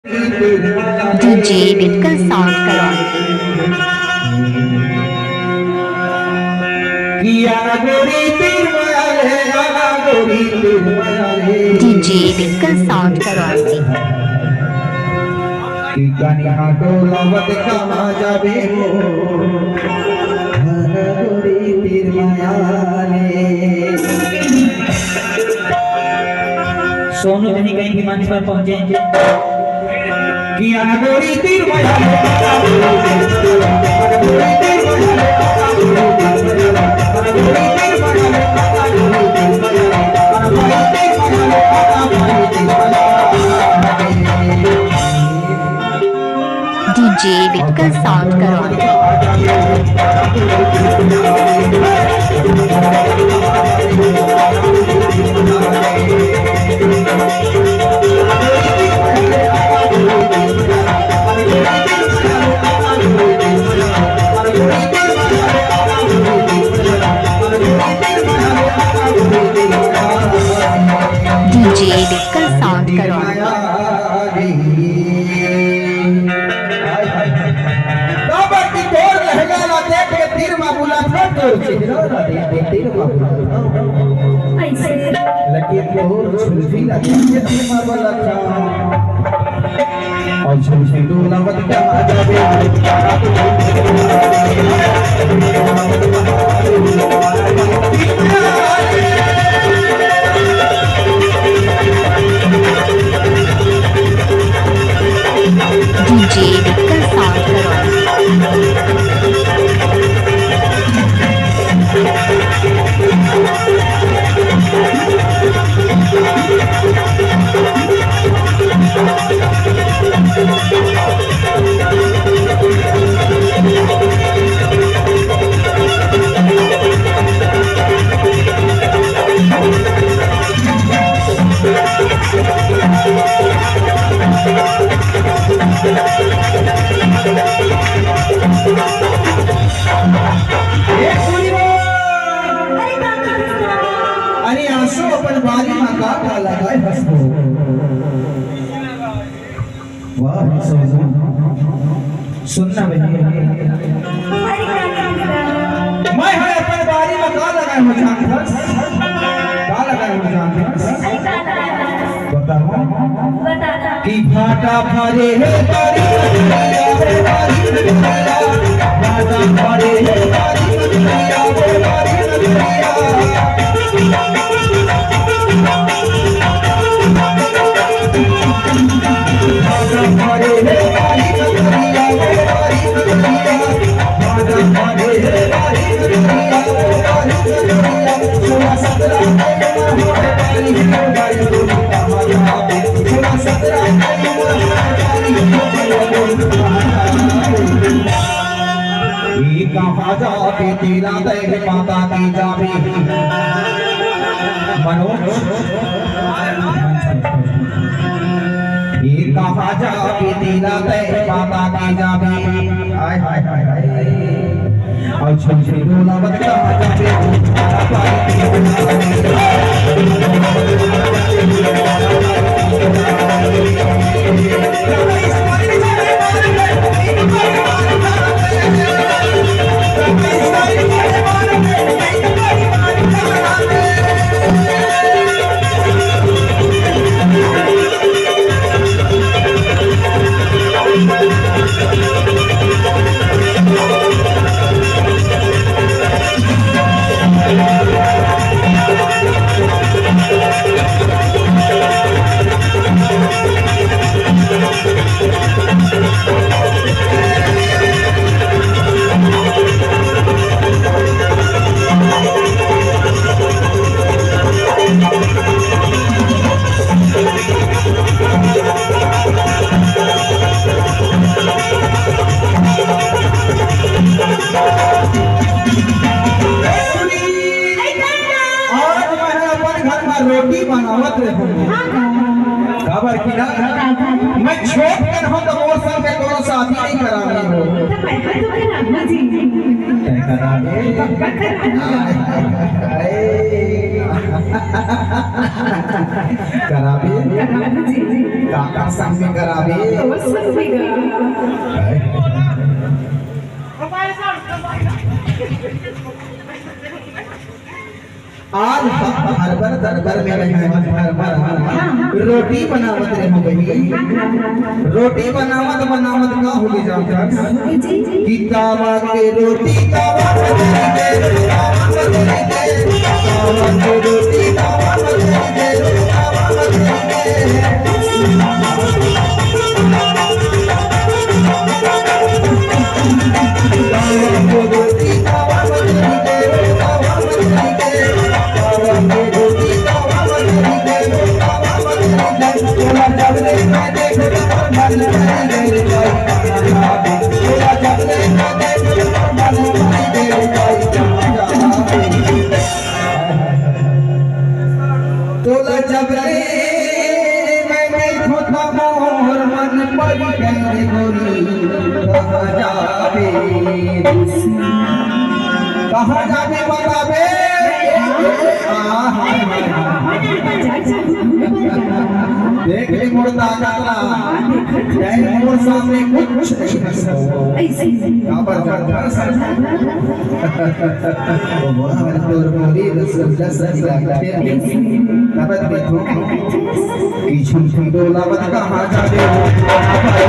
DJ विकल sound करवाएंगे। DJ विकल साउंड करवाएंगे। सोनू जनी कहीं भी मंच पर पहुंचे किया गोरी तीर डीजे विकल साउंड करवाएंगे। डीजे विकल साउंड करवाएंगे। डीजे विकल साउंड सुनना मैं अपन बारी में का लगाए हो जानत का लगाए हो जानत बताओ कि फाटा फरे है बारी फाटा फरे है जाके तेरा दे माता की जावे मनोज ये कहा जाके तेरा दे माता की जावे हाय हाय हाय हाय और छुछे डोला मत कहा जावे रोटी बनावत खबर की ना मैं छोट कर हूं तो मोर सर पे कोनो शादी नहीं करावी हो करावे काका संग में करावे आज हर दरबार में हर रोटी बनावत रे हो गई रोटी बनावत का हो गई जाओ कि तावा के रोटी तावा के रोटी तावा तोला जब रे मैं खोता मोर मन पर गई गोरी कहाँ जावे बतावे देख ले मुर्दा काला जय मोर सामने कुछ नहीं कर सकता पर कर सकता वो मोहर तोर मोरी रसगुल्ला सजा के तबत देखो कि झुमझुम डोलावत कहाँ जावे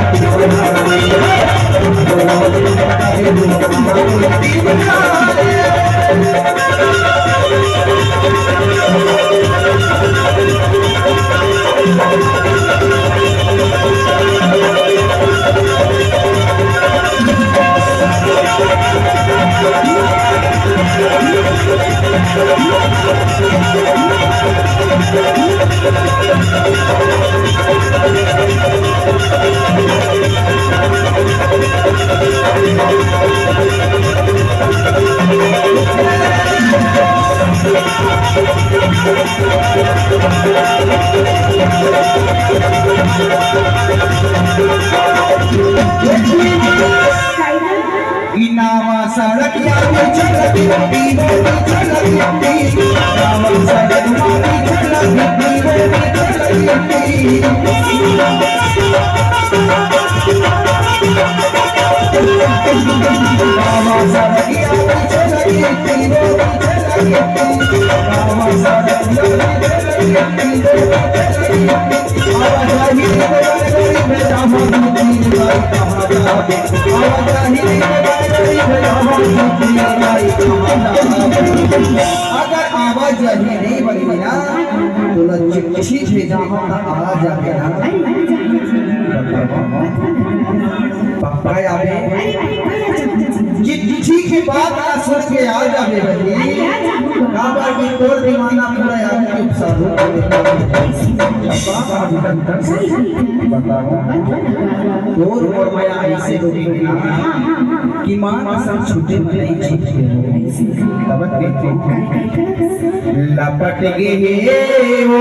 इनावा सड़किया में चलती इनावा सड़किया में अगर आवाज यही नहीं बनी ना तो चिट्ठी भेजा आ जाके ना पापा आवे चिट्ठी के बाद ना सुन के आ जावे बनी काबर की तोर दीवाना पूरा याद के उपसार बताओ तोर और मैं ऐसे रोकेंगे ना कि मां कसम छूटे नहीं छूटे तब देखो लपट गए वो